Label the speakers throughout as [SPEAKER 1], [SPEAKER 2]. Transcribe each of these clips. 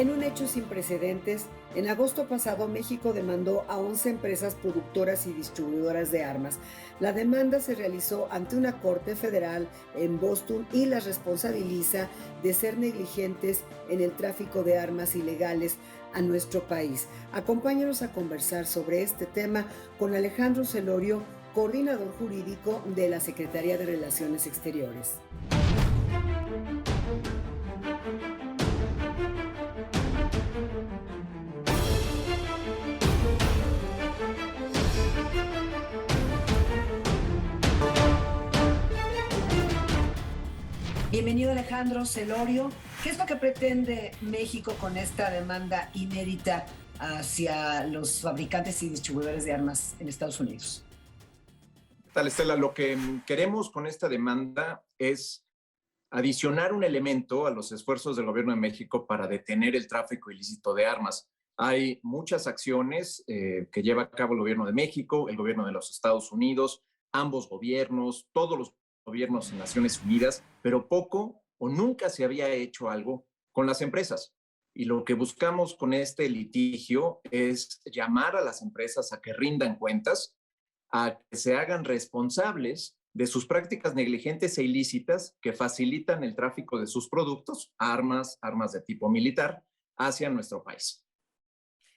[SPEAKER 1] En un hecho sin precedentes, en agosto pasado México demandó a 11 empresas productoras y distribuidoras de armas. La demanda se realizó ante una corte federal en Boston y las responsabiliza de ser negligentes en el tráfico de armas ilegales a nuestro país. Acompáñanos a conversar sobre este tema con Alejandro Celorio, coordinador jurídico de la Secretaría de Relaciones Exteriores. Bienvenido, Alejandro Celorio. ¿Qué es lo que pretende México con esta demanda inédita hacia los fabricantes y distribuidores de armas en Estados Unidos?
[SPEAKER 2] ¿Qué tal, Estela? Lo que queremos con esta demanda es adicionar un elemento a los esfuerzos del gobierno de México para detener el tráfico ilícito de armas. Hay muchas acciones que lleva a cabo el gobierno de México, el gobierno de los Estados Unidos, ambos gobiernos, todos los gobiernos en Naciones Unidas, pero poco o nunca se había hecho algo con las empresas. Y lo que buscamos con este litigio es llamar a las empresas a que rindan cuentas, a que se hagan responsables de sus prácticas negligentes e ilícitas que facilitan el tráfico de sus productos, armas de tipo militar, hacia nuestro país.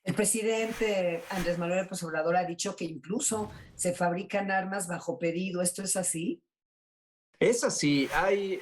[SPEAKER 1] El presidente Andrés Manuel López Obrador ha dicho que incluso se fabrican armas bajo pedido. ¿Esto es así?
[SPEAKER 2] Es así, hay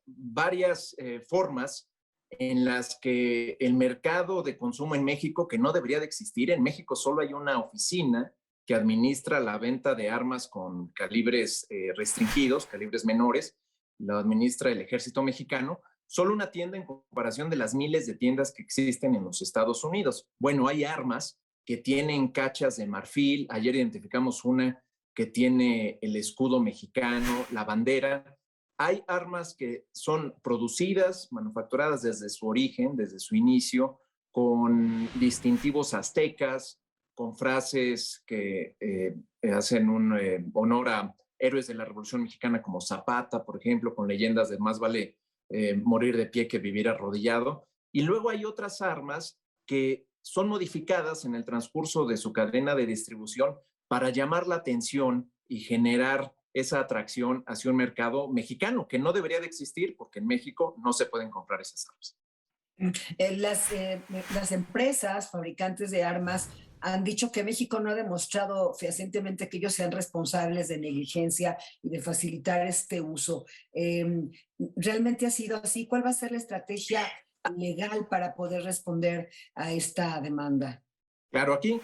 [SPEAKER 2] varias formas en las que el mercado de consumo en México, que no debería de existir, en México solo hay una oficina que administra la venta de armas con calibres restringidos, calibres menores, lo administra el Ejército Mexicano, solo una tienda en comparación de las miles de tiendas que existen en los Estados Unidos. Bueno, hay armas que tienen cachas de marfil, ayer identificamos una que tiene el escudo mexicano, la bandera. Hay armas que son producidas, manufacturadas desde su origen, desde su inicio, con distintivos aztecas, con frases que hacen un honor a héroes de la Revolución Mexicana como Zapata, por ejemplo, con leyendas de más vale morir de pie que vivir arrodillado. Y luego hay otras armas que son modificadas en el transcurso de su cadena de distribución para llamar la atención y generar esa atracción hacia un mercado mexicano que no debería de existir porque en México no se pueden comprar esas armas.
[SPEAKER 1] Las empresas fabricantes de armas han dicho que México no ha demostrado fehacientemente que ellos sean responsables de negligencia y de facilitar este uso. ¿Realmente ha sido así? ¿Cuál va a ser la estrategia legal para poder responder a esta demanda?
[SPEAKER 2] Claro, aquí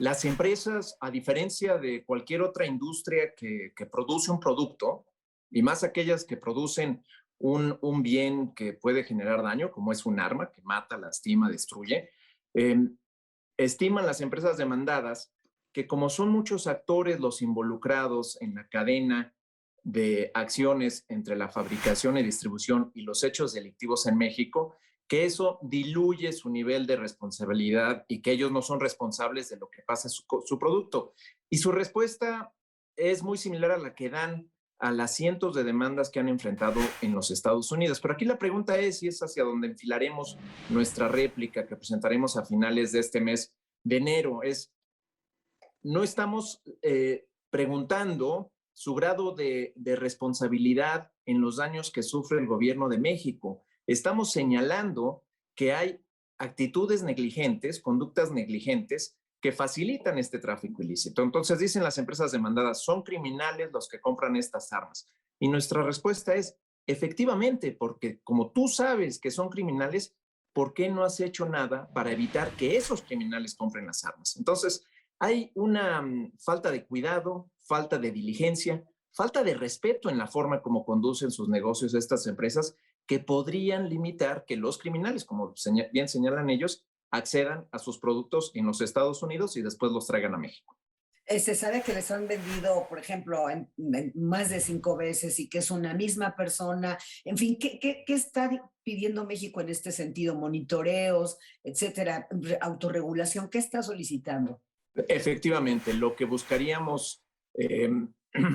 [SPEAKER 2] las empresas, a diferencia de cualquier otra industria que produce un producto, y más aquellas que producen un bien que puede generar daño, como es un arma que mata, lastima, destruye, eh, estiman las empresas demandadas que como son muchos actores los involucrados en la cadena de acciones entre la fabricación y distribución y los hechos delictivos en México, que eso diluye su nivel de responsabilidad y que ellos no son responsables de lo que pasa en su producto. Y su respuesta es muy similar a la que dan a las cientos de demandas que han enfrentado en los Estados Unidos. Pero aquí la pregunta es, y es hacia donde enfilaremos nuestra réplica que presentaremos a finales de este mes de enero, es, no estamos preguntando su grado de responsabilidad en los daños que sufre el gobierno de México. Estamos señalando que hay actitudes negligentes, conductas negligentes que facilitan este tráfico ilícito. Entonces dicen las empresas demandadas, son criminales los que compran estas armas. Y nuestra respuesta es, efectivamente, porque como tú sabes que son criminales, ¿por qué no has hecho nada para evitar que esos criminales compren las armas? Entonces, hay una falta de cuidado, falta de diligencia, falta de respeto en la forma como conducen sus negocios estas empresas que podrían limitar que los criminales, como bien señalan ellos, accedan a sus productos en los Estados Unidos y después los traigan a México.
[SPEAKER 1] Se sabe que les han vendido, por ejemplo, en más de 5 veces y que es una misma persona. En fin, ¿qué está pidiendo México en este sentido? Monitoreos, etcétera, autorregulación. ¿Qué está solicitando?
[SPEAKER 2] Efectivamente, lo que buscaríamos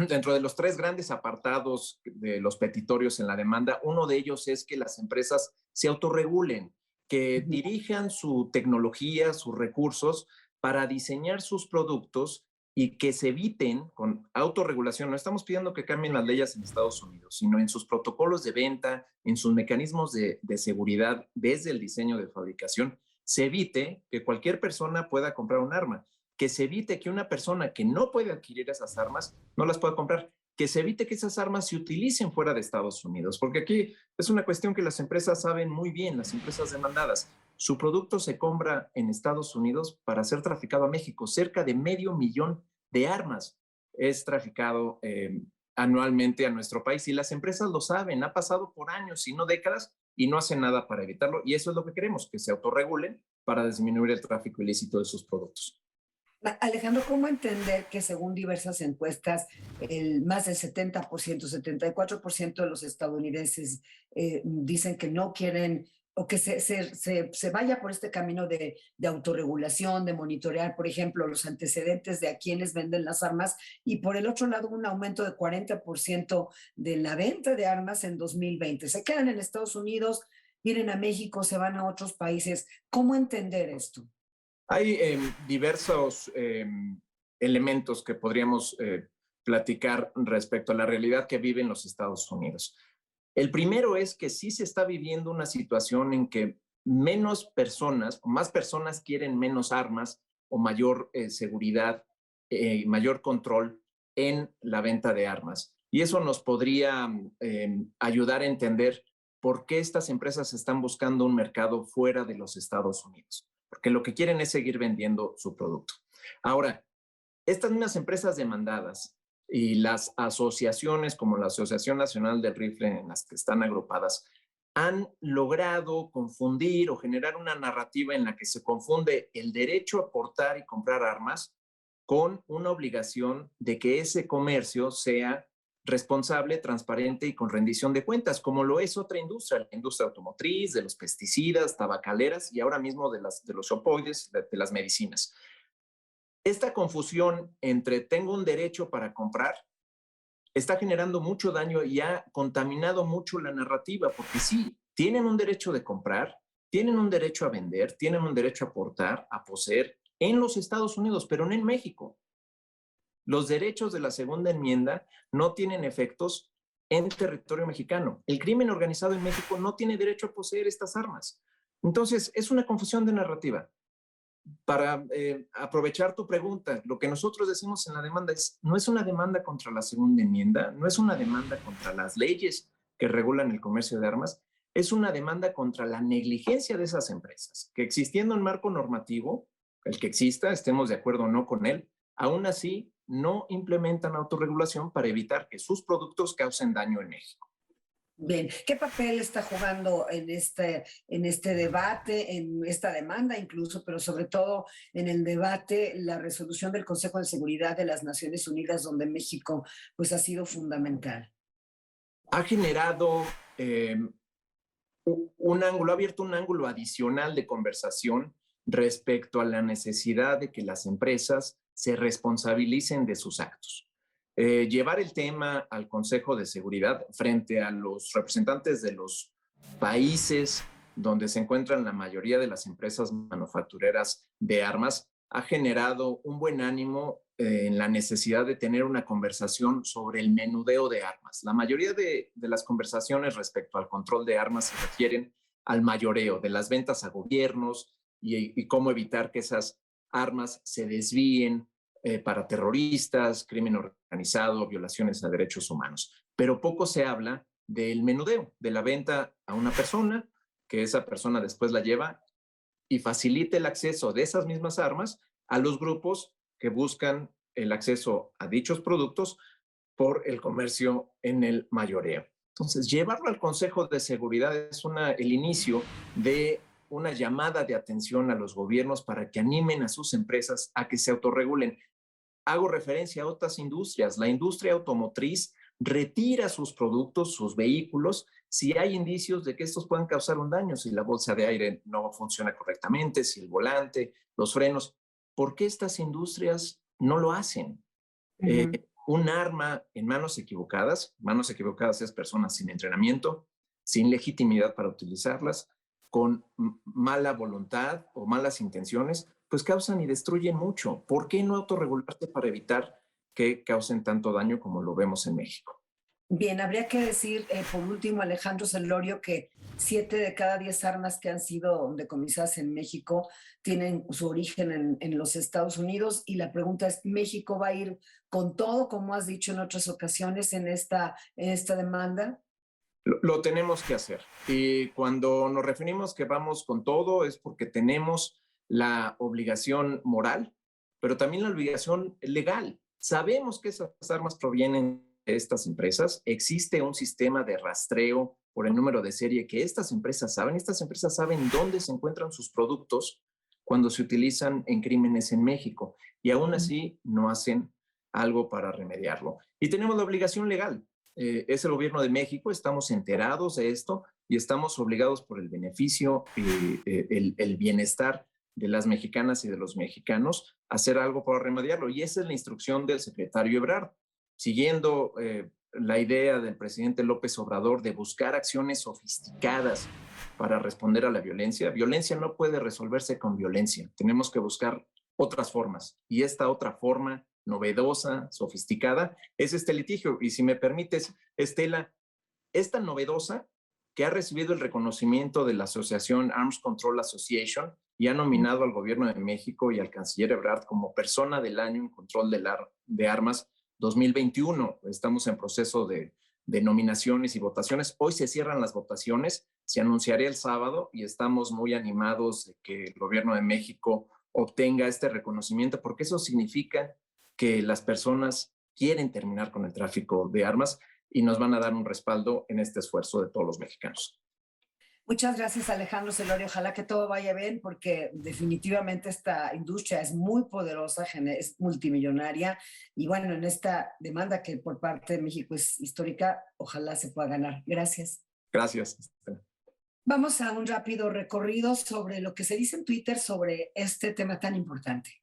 [SPEAKER 2] dentro de los 3 grandes apartados de los petitorios en la demanda, uno de ellos es que las empresas se autorregulen, que dirijan su tecnología, sus recursos para diseñar sus productos y que se eviten con autorregulación. No estamos pidiendo que cambien las leyes en Estados Unidos, sino en sus protocolos de venta, en sus mecanismos de seguridad desde el diseño de fabricación, se evite que cualquier persona pueda comprar un arma, que se evite que una persona que no puede adquirir esas armas no las pueda comprar, que se evite que esas armas se utilicen fuera de Estados Unidos, porque aquí es una cuestión que las empresas saben muy bien, las empresas demandadas. Su producto se compra en Estados Unidos para ser traficado a México. Cerca de 500,000 de armas es traficado anualmente a nuestro país y las empresas lo saben, ha pasado por años, si no décadas, y no hacen nada para evitarlo. Y eso es lo que queremos, que se autorregulen para disminuir el tráfico ilícito de sus productos.
[SPEAKER 1] Alejandro, ¿cómo entender que según diversas encuestas, más del 70%, 74% de los estadounidenses dicen que no quieren o que se vaya por este camino de autorregulación, de monitorear, por ejemplo, los antecedentes de a quienes venden las armas, y por el otro lado un aumento de 40% de la venta de armas en 2020? Se quedan en Estados Unidos, vienen a México, se van a otros países. ¿Cómo entender esto?
[SPEAKER 2] Hay diversos elementos que podríamos platicar respecto a la realidad que viven los Estados Unidos. El primero es que sí se está viviendo una situación en que menos personas, o más personas quieren menos armas o mayor seguridad, mayor control en la venta de armas. Y eso nos podría ayudar a entender por qué estas empresas están buscando un mercado fuera de los Estados Unidos, porque lo que quieren es seguir vendiendo su producto. Ahora, estas mismas empresas demandadas y las asociaciones como la Asociación Nacional del Rifle en las que están agrupadas han logrado confundir o generar una narrativa en la que se confunde el derecho a portar y comprar armas con una obligación de que ese comercio sea responsable, transparente y con rendición de cuentas, como lo es otra industria, la industria automotriz, de los pesticidas, tabacaleras y ahora mismo de los opioides, de las medicinas. Esta confusión entre tengo un derecho para comprar está generando mucho daño y ha contaminado mucho la narrativa, porque sí, tienen un derecho de comprar, tienen un derecho a vender, tienen un derecho a portar, a poseer en los Estados Unidos, pero no en México. Los derechos de la segunda enmienda no tienen efectos en territorio mexicano. El crimen organizado en México no tiene derecho a poseer estas armas. Entonces, es una confusión de narrativa. Para aprovechar tu pregunta, lo que nosotros decimos en la demanda es, no es una demanda contra la segunda enmienda, no es una demanda contra las leyes que regulan el comercio de armas, es una demanda contra la negligencia de esas empresas, que existiendo un marco normativo, el que exista, estemos de acuerdo o no con él, aún así no implementan autorregulación para evitar que sus productos causen daño en México.
[SPEAKER 1] Bien, ¿qué papel está jugando en este debate, en esta demanda incluso, pero sobre todo en el debate, la resolución del Consejo de Seguridad de las Naciones Unidas, donde México pues ha sido fundamental?
[SPEAKER 2] Ha generado un ángulo, ha abierto un ángulo adicional de conversación respecto a la necesidad de que las empresas se responsabilicen de sus actos. Llevar el tema al Consejo de Seguridad frente a los representantes de los países donde se encuentran la mayoría de las empresas manufactureras de armas ha generado un buen ánimo en la necesidad de tener una conversación sobre el menudeo de armas. La mayoría de las conversaciones respecto al control de armas se refieren al mayoreo, de las ventas a gobiernos y cómo evitar que esas armas se desvíen para terroristas, crimen organizado, violaciones a derechos humanos. Pero poco se habla del menudeo, de la venta a una persona, que esa persona después la lleva y facilite el acceso de esas mismas armas a los grupos que buscan el acceso a dichos productos por el comercio en el mayoreo. Entonces, llevarlo al Consejo de Seguridad es el inicio de una llamada de atención a los gobiernos para que animen a sus empresas a que se autorregulen. Hago referencia a otras industrias. La industria automotriz retira sus productos, sus vehículos, si hay indicios de que estos puedan causar un daño, si la bolsa de aire no funciona correctamente, si el volante, los frenos. ¿Por qué estas industrias no lo hacen? Un arma en manos equivocadas es personas sin entrenamiento, sin legitimidad para utilizarlas, con mala voluntad o malas intenciones, pues causan y destruyen mucho. ¿Por qué no autorregularse para evitar que causen tanto daño como lo vemos en México?
[SPEAKER 1] Bien, habría que decir, por último, Alejandro Celorio, que 7 de cada 10 armas que han sido decomisadas en México tienen su origen en los Estados Unidos. Y la pregunta es, ¿México va a ir con todo, como has dicho en otras ocasiones, en esta demanda?
[SPEAKER 2] Lo tenemos que hacer. Y cuando nos referimos que vamos con todo es porque tenemos la obligación moral, pero también la obligación legal. Sabemos que esas armas provienen de estas empresas. Existe un sistema de rastreo por el número de serie que estas empresas saben. Estas empresas saben dónde se encuentran sus productos cuando se utilizan en crímenes en México y aún así no hacen algo para remediarlo. Y tenemos la obligación legal. Es el gobierno de México, estamos enterados de esto y estamos obligados por el beneficio y el bienestar de las mexicanas y de los mexicanos a hacer algo para remediarlo. Y esa es la instrucción del secretario Ebrard, siguiendo la idea del presidente López Obrador de buscar acciones sofisticadas para responder a la violencia. Violencia no puede resolverse con violencia. Tenemos que buscar otras formas. Y esta otra forma novedosa, sofisticada, es este litigio. Y si me permites, Estela, es tan novedosa que ha recibido el reconocimiento de la asociación Arms Control Association y ha nominado al gobierno de México y al canciller Ebrard como persona del año en control de armas 2021. Estamos en proceso de nominaciones y votaciones. Hoy se cierran las votaciones, se anunciará el sábado y estamos muy animados de que el gobierno de México obtenga este reconocimiento, porque eso significa que las personas quieren terminar con el tráfico de armas y nos van a dar un respaldo en este esfuerzo de todos los mexicanos.
[SPEAKER 1] Muchas gracias, Alejandro Celorio. Ojalá que todo vaya bien, porque definitivamente esta industria es muy poderosa, es multimillonaria. Y bueno, en esta demanda que por parte de México es histórica, ojalá se pueda ganar. Gracias.
[SPEAKER 2] Gracias.
[SPEAKER 1] Vamos a un rápido recorrido sobre lo que se dice en Twitter sobre este tema tan importante.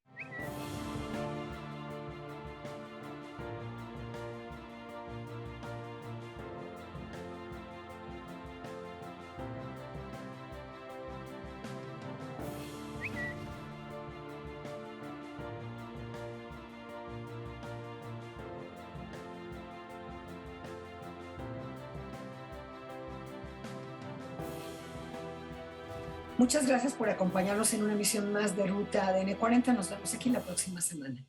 [SPEAKER 1] Muchas gracias por acompañarnos en una emisión más de Ruta ADN 40. Nos vemos aquí la próxima semana.